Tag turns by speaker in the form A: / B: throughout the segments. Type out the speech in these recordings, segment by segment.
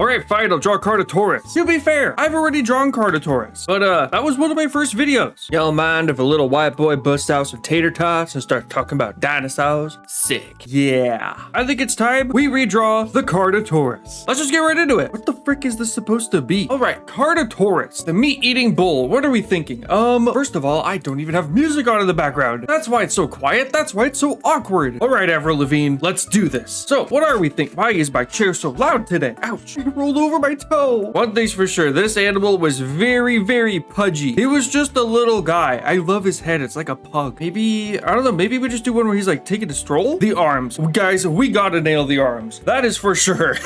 A: All right, fine, I'll draw Carnotaurus. To be fair, I've already drawn Carnotaurus, but that was one of my first videos. Y'all mind if a little white boy busts out some tater tots and starts talking about dinosaurs? Sick. Yeah. I think it's time we redraw the Carnotaurus. Let's just get right into it. What the frick is this supposed to be? All right, Carnotaurus, the meat-eating bull. What are we thinking? First of all, I don't even have music on in the background. That's why it's so quiet. That's why it's so awkward. All right, Avril Lavigne, let's do this. So, what are we thinking? Why is my chair so loud today? Ouch, it rolled over my toe. One thing's for sure, this animal was very, very pudgy. He was just a little guy. I love his head. It's like a pug. Maybe, I don't know, maybe we just do one where he's like taking a stroll? The arms. Guys, we gotta nail the arms. That is for sure.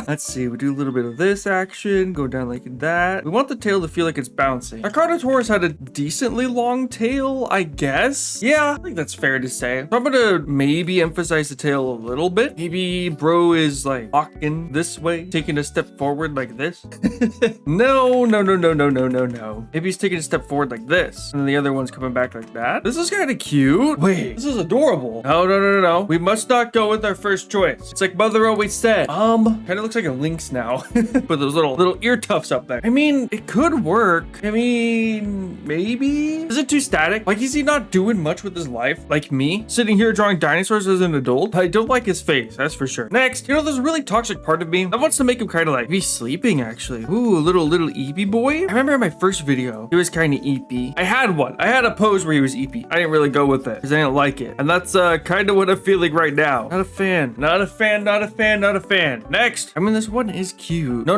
A: Let's see, we do a little bit of this action, go down like that. We want the tail to feel like it's bouncing. Our Carnotaurus had a decently long tail, I guess. Yeah, I think that's fair to say. So I'm gonna maybe emphasize the tail a little bit. Maybe bro is like walking this way, taking a step forward like this. No. Maybe he's taking a step forward like this, and then the other one's coming back like that. This is kind of cute. Wait, this is adorable. No. We must not go with our first choice. It's like mother always said. Kind of looks like a lynx now. With those little ear tufts up there. I mean, it could work. I mean, maybe? Is it too static? Like, is he not doing much with his life? Like me, sitting here drawing dinosaurs as an adult? I don't like his face, that's for sure. Next, you know, there's a really toxic part of me that wants to make him kind of like be sleeping, actually. Ooh, a little eepy boy. I remember in my first video, he was kind of eepy. I had one. I had a pose where he was eepy. I didn't really go with it because I didn't like it. And that's kind of what I'm feeling right now. Not a fan. Next. I mean, this one is cute. No.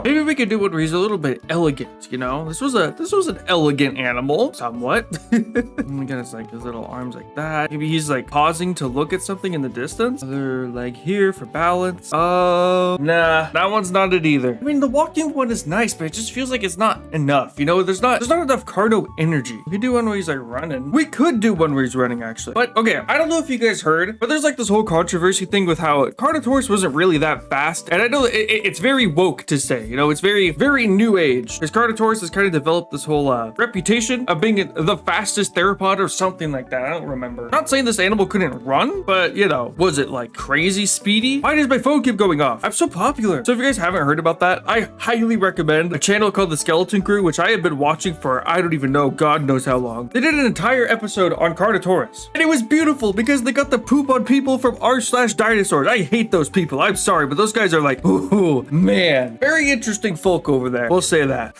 A: Maybe we could do one where he's a little bit elegant, you know? This was an elegant animal, somewhat. Oh my god, it's like his little arms like that. Maybe he's like pausing to look at something in the distance. Other leg here for balance. Nah, that one's not it either. I mean, the walking one is nice, but it just feels like it's not enough. You know, there's not enough Carno energy. We could do one where he's like running. We could do one where he's running, actually. But okay, I don't know if you guys heard, but there's like this whole controversy thing with how Carnotaurus wasn't really that fast. And I know it's very woke to say, you know, it's very, very new age. Because Carnotaurus has kind of developed this whole reputation of being the fastest theropod or something like that. I don't remember. Not saying this animal couldn't run, but you know, was it like crazy speedy? Why does my phone keep going off? I'm so popular. So if you guys haven't heard about that, I highly recommend a channel called The Skeleton Crew, which I have been watching for, I don't even know, God knows how long. They did an entire episode on Carnotaurus. And it was beautiful because they got the poop on people from r/dinosaurs. I hate those people. I'm sorry, but those guys are like, ooh, man. Very interesting folk over there. We'll say that.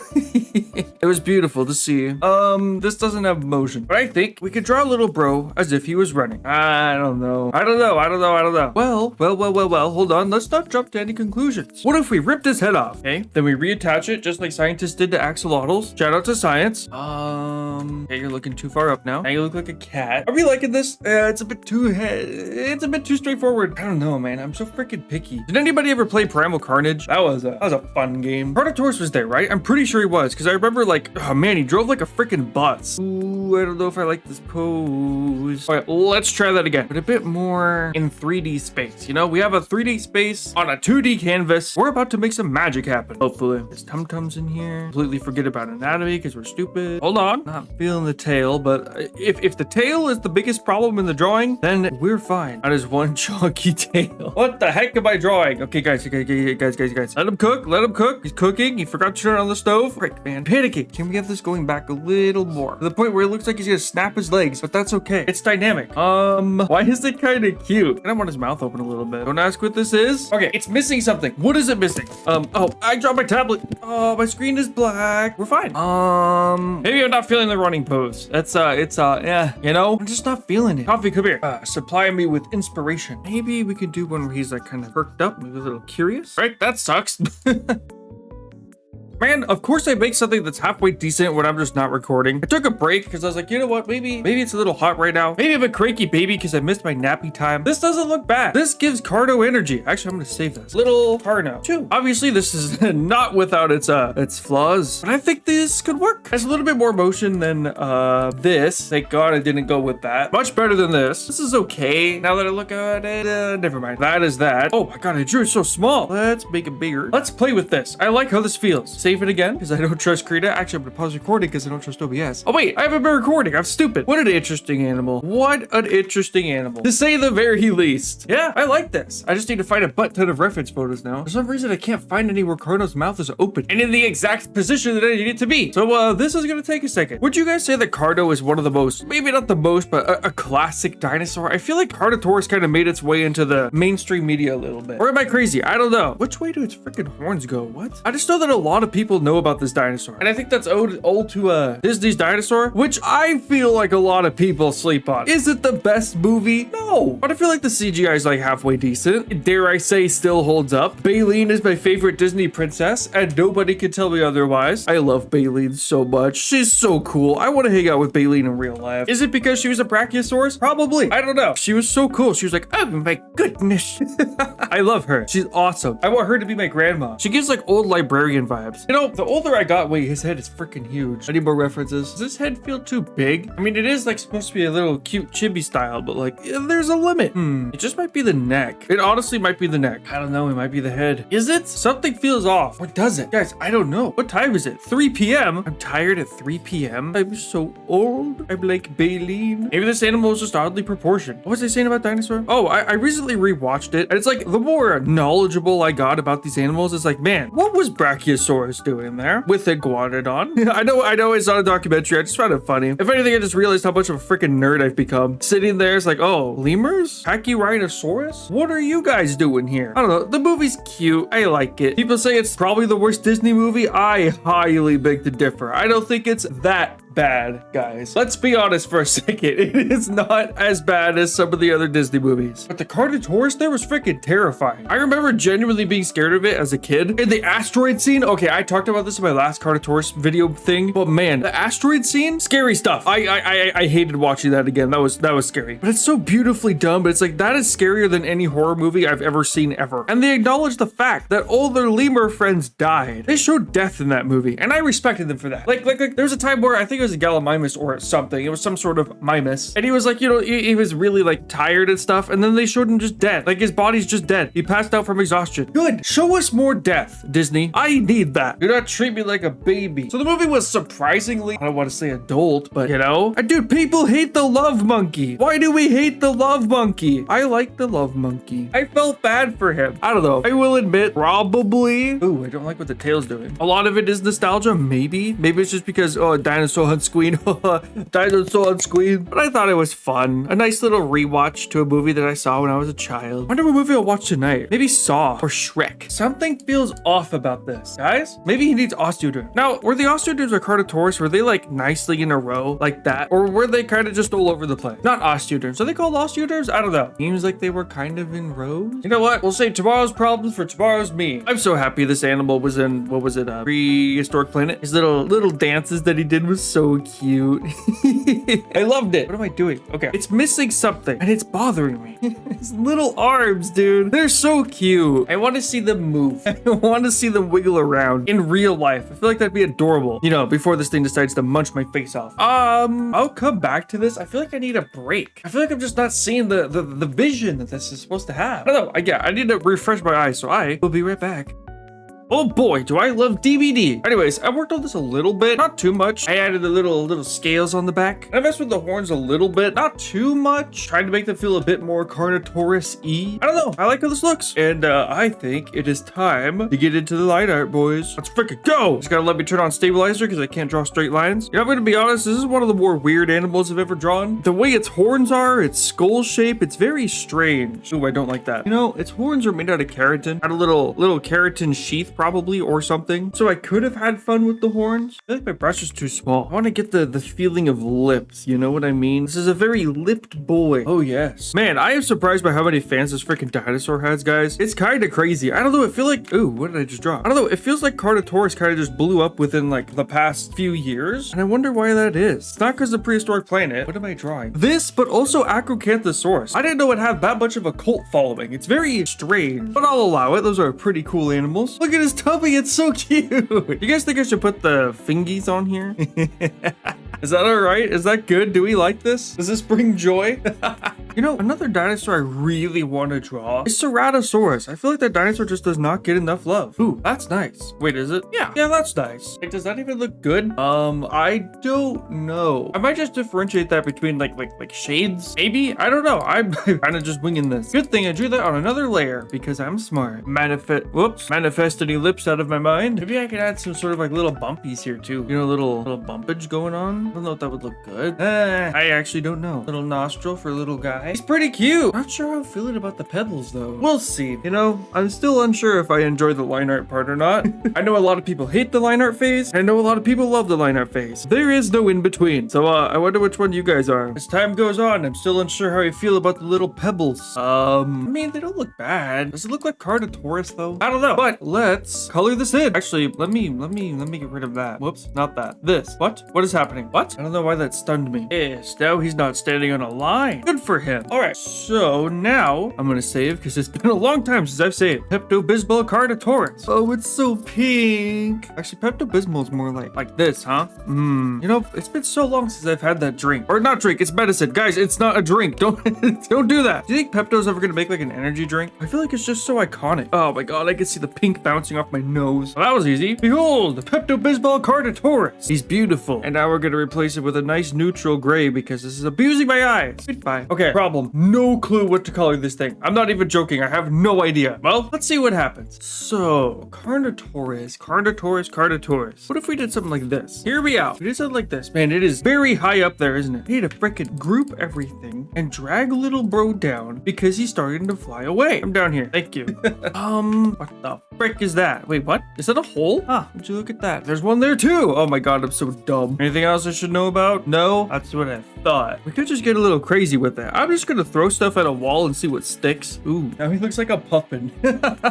A: It was beautiful to see. This doesn't have motion, but I think we could draw a little bro as if he was running. I don't know. Well, hold on. Let's not jump to any conclusions. What if we ripped his head off? Okay, then we reattach it just like scientists did to axolotls. Shout out to science. Okay, you're looking too far up now. Now you look like a cat. Are we liking this? It's a bit too straightforward. I don't know, man. I'm so freaking picky. Did anybody ever play Primal Carnage? That was a fun game. Carnotaurus was there, right? I'm pretty sure he was, because I remember like, oh man, he drove like a freaking bus. Ooh, I don't know if I like this pose. All right, let's try that again, but a bit more in 3D space. You know, we have a 3D space on a 2D canvas. We're about to make some magic happen, hopefully. There's tum-tums in here. Completely forget about anatomy because we're stupid. Hold on. Not feeling the tail, but if the tail is the biggest problem in the drawing, then we're fine. That is one chunky tail. What the heck am I drawing? Okay, guys. Let him cook. He's cooking. He forgot to turn on the stove. Frick, man. Panicking. Can we get this going back a little more? To the point where it looks like he's gonna snap his legs, but that's okay. It's dynamic. Why is it kind of cute? I want his mouth open a little bit. Don't ask what this is. Okay, it's missing something. What is it missing? Oh, I dropped my tablet. Oh, my screen is black. We're fine. Maybe I'm not feeling the running pose. Yeah, you know, I'm just not feeling it. Coffee, come here. Supply me with inspiration. Maybe we could do one where he's like kind of perked up, maybe a little curious. Right? That sucks. Man, of course I make something that's halfway decent when I'm just not recording. I took a break because I was like, you know what? Maybe it's a little hot right now. Maybe I'm a cranky baby because I missed my nappy time. This doesn't look bad. This gives Carno energy. Actually, I'm going to save this. Little Carno 2. Obviously, this is not without its flaws, but I think this could work. Has a little bit more motion than this. Thank God I didn't go with that. Much better than this. This is okay. Now that I look at it, never mind. That is that. Oh my God, I drew it so small. Let's make it bigger. Let's play with this. I like how this feels. save it again because I don't trust Krita. Actually, I'm gonna pause recording because I don't trust OBS. Oh wait, I haven't been recording. I'm stupid. What an interesting animal. What an interesting animal, to say the very least. Yeah, I like this. I just need to find a butt ton of reference photos now. For some reason, I can't find any where Carno's mouth is open and in the exact position that I need it to be. So this is gonna take a second. Would you guys say that Carno is one of the most, maybe not the most, but a classic dinosaur? I feel like Carnotaurus kind of made its way into the mainstream media a little bit. Or am I crazy? I don't know. Which way do its freaking horns go? What? I just know that a lot of people know about this dinosaur. And I think that's owed to Disney's Dinosaur, which I feel like a lot of people sleep on. Is it the best movie? No. But I feel like the CGI is like halfway decent. Dare I say still holds up. Baleen is my favorite Disney princess, and nobody can tell me otherwise. I love Baleen so much. She's so cool. I want to hang out with Baleen in real life. Is it because she was a Brachiosaurus? Probably. I don't know. She was so cool. She was like, oh my goodness. I love her. She's awesome. I want her to be my grandma. She gives like old librarian vibes. You know, the older I got, wait, his head is freaking huge. I need more references. Does this head feel too big? I mean, it is like supposed to be a little cute chibi style, but like there's a limit. It just might be the neck. It honestly might be the neck. I don't know. It might be the head. Is it? Something feels off. Or does it? Guys, I don't know. What time is it? 3 p.m. I'm tired at 3 p.m. I'm so old. I'm like Baleen. Maybe this animal is just oddly proportioned. What was I saying about Dinosaur? Oh, I recently rewatched it, and it's like the more knowledgeable I got about these animals, it's like, man, what was Brachiosaurus doing there with Iguanodon? I know it's not a documentary. I just found it funny. If anything, I just realized how much of a freaking nerd I've become. Sitting there, it's like, oh, lemurs? Pachyrhinosaurus? What are you guys doing here? I don't know. The movie's cute. I like it. People say it's probably the worst Disney movie. I highly beg to differ. I don't think it's that bad, guys. Let's be honest for a second. It is not as bad as some of the other Disney movies. But the Carnotaurus there was freaking terrifying. I remember genuinely being scared of it as a kid. In the asteroid scene, okay, I talked about this in my last Carnotaurus video thing, but man, the asteroid scene, scary stuff. I hated watching that again. That was scary. But it's so beautifully done, but it's like, that is scarier than any horror movie I've ever seen ever. And they acknowledged the fact that all their lemur friends died. They showed death in that movie, and I respected them for that. Like there was a time where I think it was a Gallimimus or something. It was some sort of mimus. And he was like, you know, he was really like tired and stuff. And then they showed him just dead. Like his body's just dead. He passed out from exhaustion. Good. Show us more death, Disney. I need that. Do not treat me like a baby. So the movie was surprisingly, I don't want to say adult, but you know, dude, people hate the love monkey. Why do we hate the love monkey? I like the love monkey. I felt bad for him. I don't know. I will admit, probably. Ooh, I don't like what the tail's doing. A lot of it is nostalgia. Maybe it's just because, oh, Dinosaur Hunts Queen. Dinosaur Hunts Queen. But I thought it was fun. A nice little rewatch to a movie that I saw when I was a child. I wonder what movie I'll watch tonight. Maybe Saw or Shrek. Something feels off about this, guys. Maybe he needs osteoderm. Now, were the osteoderms or Carnotaurus, were they like nicely in a row like that? Or were they kind of just all over the place? Not osteoderms. Are they called osteoderms? I don't know. Seems like they were kind of in rows. You know what? We'll save tomorrow's problems for tomorrow's me. I'm so happy this animal was in, what was it? Prehistoric Planet. His little dances that he did was so cute. I loved it. What am I doing? Okay. It's missing something and it's bothering me. His little arms, dude. They're so cute. I want to see them move. I want to see them wiggle around in real life. I feel like that'd be adorable. You know, before this thing decides to munch my face off. I'll come back to this. I feel like I need a break. I feel like I'm just not seeing the vision that this is supposed to have. I don't know. I need to refresh my eyes, so I will be right back. Oh boy, do I love DVD. Anyways, I worked on this a little bit, not too much. I added the little scales on the back. I messed with the horns a little bit, not too much. Trying to make them feel a bit more Carnotaurus-y. I don't know, I like how this looks. And I think it is time to get into the line art, boys. Let's freaking go. Just gotta let me turn on stabilizer because I can't draw straight lines. You know, I'm gonna be honest, this is one of the more weird animals I've ever drawn. The way its horns are, its skull shape, it's very strange. Ooh, I don't like that. You know, its horns are made out of keratin. Had a little keratin sheath probably or something. So I could have had fun with the horns. I feel like my brush is too small. I want to get the feeling of lips. You know what I mean? This is a very lipped boy. Oh yes. Man, I am surprised by how many fans this freaking dinosaur has, guys. It's kind of crazy. I don't know. I feel like, ooh, what did I just draw? I don't know. It feels like Carnotaurus kind of just blew up within like the past few years. And I wonder why that is. It's not because of Prehistoric Planet. What am I drawing? This, but also Acrocanthosaurus. I didn't know it had that much of a cult following. It's very strange, but I'll allow it. Those are pretty cool animals. Look at his tummy. It's so cute. You guys think I should put the fingies on here? Is that all right? Is that good? Do we like this? Does this bring joy? You know, another dinosaur I really want to draw is Ceratosaurus. I feel like that dinosaur just does not get enough love. Ooh, that's nice. Wait, is it? Yeah, that's nice. Like, does that even look good? I don't know. I might just differentiate that between like shades. Maybe? I don't know. I'm kind of just winging this. Good thing I drew that on another layer because I'm smart. Manifest any lips out of my mind. Maybe I could add some sort of like little bumpies here too. You know, little bumpage going on. I don't know if that would look good. I actually don't know. Little nostril for a little guy. He's pretty cute. Not sure how I'm feeling about the pebbles though. We'll see. You know, I'm still unsure if I enjoy the line art part or not. I know a lot of people hate the line art phase. I know a lot of people love the line art phase. There is no in between. So I wonder which one you guys are. As time goes on, I'm still unsure how I feel about the little pebbles. I mean, they don't look bad. Does it look like Carnotaurus though? I don't know. But let's color this in. Actually, let me get rid of that. Whoops, not that. This. What is happening? What? I don't know why that stunned me. Yes, now he's not standing on a line. Good for him. All right, so now I'm gonna save because it's been a long time since I've saved Pepto-Bismol Carnotaurus. Oh, it's so pink. Actually, Pepto-Bismol is more like this, huh? You know, it's been so long since I've had that drink. Or not drink, it's medicine. Guys, it's not a drink. Don't do that. Do you think Pepto's ever gonna make like an energy drink? I feel like it's just so iconic. Oh my god, I can see the pink bouncing off my nose. Well, that was easy. Behold, the Pepto-Bismol Carnotaurus. He's beautiful. And now we're gonna replace it with a nice neutral gray because this is abusing my eyes. Goodbye. Okay, problem. No clue what to color this thing. I'm not even joking. I have no idea. Well, let's see what happens. So, Carnotaurus. What if we did something like this? Hear me out. We did something like this. Man, it is very high up there, isn't it? I need to frickin' group everything and drag little bro down because he's starting to fly away. I'm down here. Thank you. What the frick is that? Wait, what? Is that a hole? Ah, would you look at that? There's one there too. Oh my god, I'm so dumb. Anything else I should know about? No? That's what I thought. We could just get a little crazy with that. I'm just gonna throw stuff at a wall and see what sticks. Ooh, now he looks like a puffin.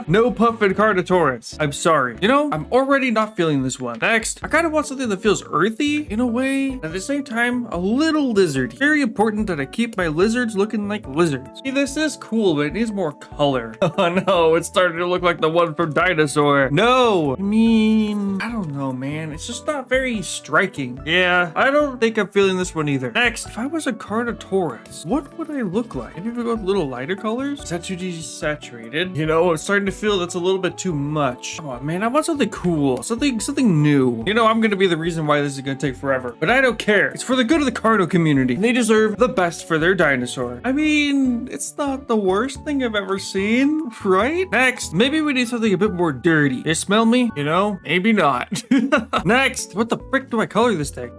A: No puffin Carnotaurus. I'm sorry. You know, I'm already not feeling this one. Next, I kind of want something that feels earthy in a way. At the same time, a little lizard. Very important that I keep my lizards looking like lizards. See, this is cool, but it needs more color. Oh no, it's starting to look like the one from Dinosaur. No! I mean, I don't know, man. It's just not very striking. Yeah, I don't think I'm feeling this one either. Next, if I was a Carnotaurus, what would I look like? Maybe we go with little lighter colors? Is that too desaturated? You know, I'm starting to feel that's a little bit too much. Come on, man. I want something cool. Something new. You know, I'm gonna be the reason why this is gonna take forever. But I don't care. It's for the good of the Carno community. They deserve the best for their dinosaur. I mean, it's not the worst thing I've ever seen, right? Next, maybe we need something a bit more dirty. You smell me? You know, maybe not. Next, what the frick do I color this thing?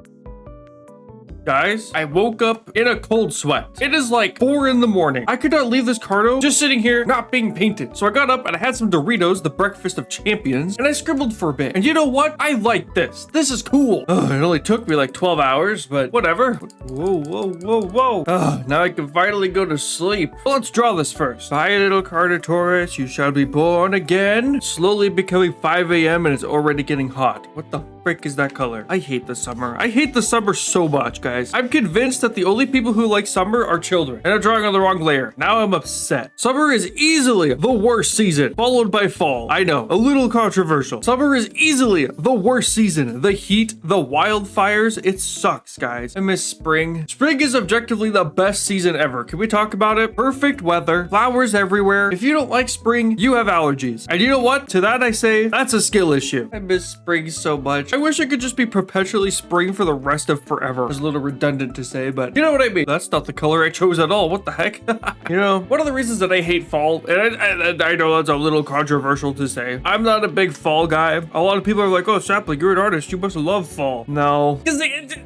A: Guys, I woke up in a cold sweat. It is like 4 in the morning. I could not leave this Carno just sitting here not being painted. So I got up and I had some Doritos, the breakfast of champions, and I scribbled for a bit. And you know what? I like this. This is cool. It only took me like 12 hours, but whatever. Whoa. Now I can finally go to sleep. Well, let's draw this first. Hi, little Carnotaurus, you shall be born again. Slowly becoming 5 a.m. and it's already getting hot. What the frick is that color? I hate the summer. I hate the summer so much, guys. I'm convinced that the only people who like summer are children. And I'm drawing on the wrong layer. Now I'm upset. Summer is easily the worst season, followed by fall. I know, a little controversial. Summer is easily the worst season. The heat, the wildfires, it sucks, guys. I miss spring. Spring is objectively the best season ever. Can we talk about it? Perfect weather, flowers everywhere. If you don't like spring, you have allergies. And you know what? To that I say, that's a skill issue. I miss spring so much. I wish it could just be perpetually spring for the rest of forever. It's a little redundant to say, but you know what I mean. That's not the color I chose at all. What the heck? You know, one of the reasons that I hate fall, and I know that's a little controversial to say, I'm not a big fall guy. A lot of people are like, oh, Sapling, you're an artist. You must love fall. No.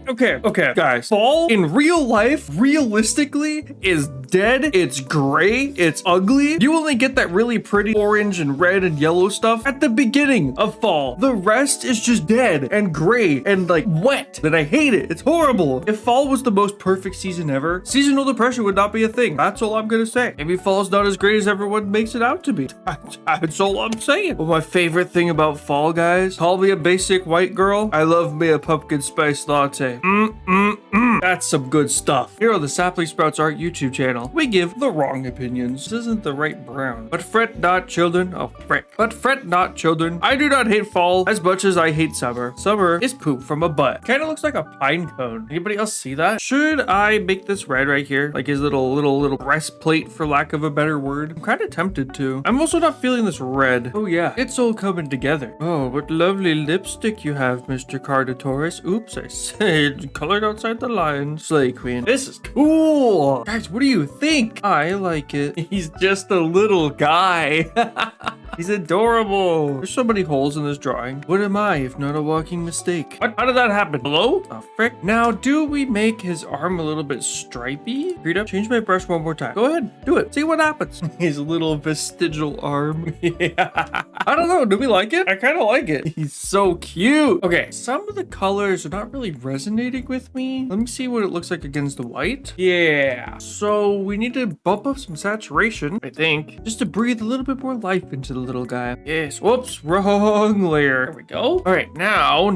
A: Okay, guys. Fall in real life, realistically, is dead. It's gray. It's ugly. You only get that really pretty orange and red and yellow stuff at the beginning of fall. The rest is just dead and gray and like wet. And I hate it. It's horrible. If fall was the most perfect season ever, seasonal depression would not be a thing. That's all I'm gonna say. Maybe fall's not as great as everyone makes it out to be. That's all I'm saying. Well, my favorite thing about fall, guys, call me a basic white girl. I love me a pumpkin spice latte. say? That's some good stuff. Here on the Sapling Sprouts Art YouTube channel, we give the wrong opinions. This isn't the right brown. But fret not, children. Oh, frick. But fret not, children. I do not hate fall as much as I hate summer. Summer is poop from a butt. Kind of looks like a pine cone. Anybody else see that? Should I make this red right here? Like his little breastplate, for lack of a better word? I'm kind of tempted to. I'm also not feeling this red. Oh yeah, it's all coming together. Oh, what lovely lipstick you have, Mr. Carnotaurus. Oops, I said colored outside the lines. Slay Queen. This is cool. Guys, what do you think? I like it. He's just a little guy. He's adorable. There's so many holes in this drawing. What am I if not a walking mistake? What? How did that happen? Hello? Oh, frick. Now, do we make his arm a little bit stripy? Read up. Change my brush one more time. Go ahead. Do it. See what happens. His little vestigial arm. Yeah. I don't know. Do we like it? I kind of like it. He's so cute. Okay. Some of the colors are not really resonating with me. Let me see what it looks like against the white. Yeah. So we need to bump up some saturation, I think, just to breathe a little bit more life into the little guy. Yes. Whoops. Wrong layer. There we go. All right. Now.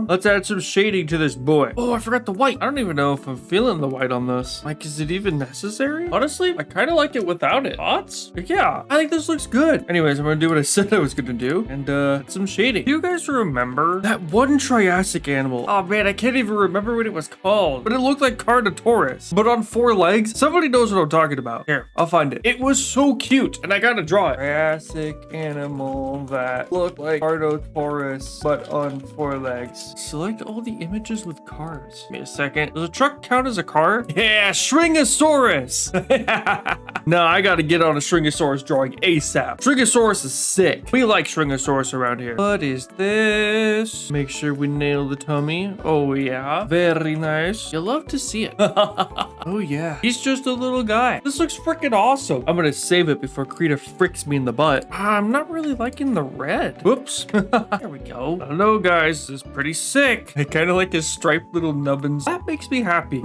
A: Let's add some shading to this boy. Oh, I forgot the white. I don't even know if I'm feeling the white on this. Like, is it even necessary? Honestly, I kind of like it without it. Thoughts? Like, yeah, I think this looks good. Anyways, I'm going to do what I said I was going to do and add some shading. Do you guys remember that one Triassic animal? Oh man, I can't even remember what it was called, but it looked like Carnotaurus, but on 4 legs. Somebody knows what I'm talking about. Here, I'll find it. It was so cute and I got to draw it. Triassic animal that looked like Carnotaurus, but on 4 legs. Select all the images with cars. Give me a second. Does a truck count as a car? Yeah, Stringosaurus. No, I gotta get on a Stringosaurus drawing ASAP. Stringosaurus is sick. We like Stringosaurus around here. What is this? Make sure we nail the tummy. Oh yeah, very nice. You love to see it. Oh yeah, he's just a little guy. This looks freaking awesome. I'm gonna save it before Krita fricks me in the butt. I'm not really liking the red. Whoops. There we go. I don't know, guys. This is pretty sick. I kind of like his striped little nubbins. That makes me happy.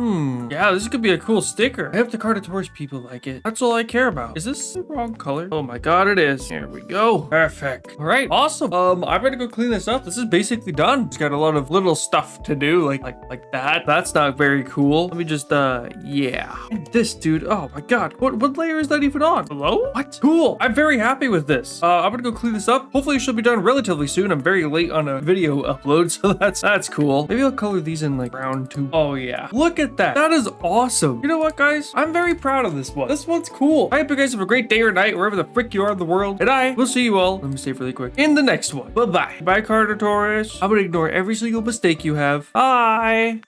A: Yeah, this could be a cool sticker. I hope the Carnotaurus people like it. That's all I care about. Is this the wrong color? Oh my god, it is. Here we go. Perfect. All right, awesome. I'm gonna go clean this up. This is basically done. It's got a lot of little stuff to do, like that. That's not very cool. Let me just yeah. And this dude, oh my god, what layer is that even on? Hello? What? Cool. I'm very happy with this. I'm gonna go clean this up. Hopefully it should be done relatively soon. I'm very late on a video upload, so that's cool. Maybe I'll color these in like brown too. Oh yeah, look at that. That is awesome. You know what, guys? I'm very proud of this one. This one's cool. I hope you guys have a great day or night wherever the frick you are in the world, and I will see you all, let me save really quick, in the next one. Bye bye. Bye, Carnotaurus. I'm gonna ignore every single mistake you have. Bye.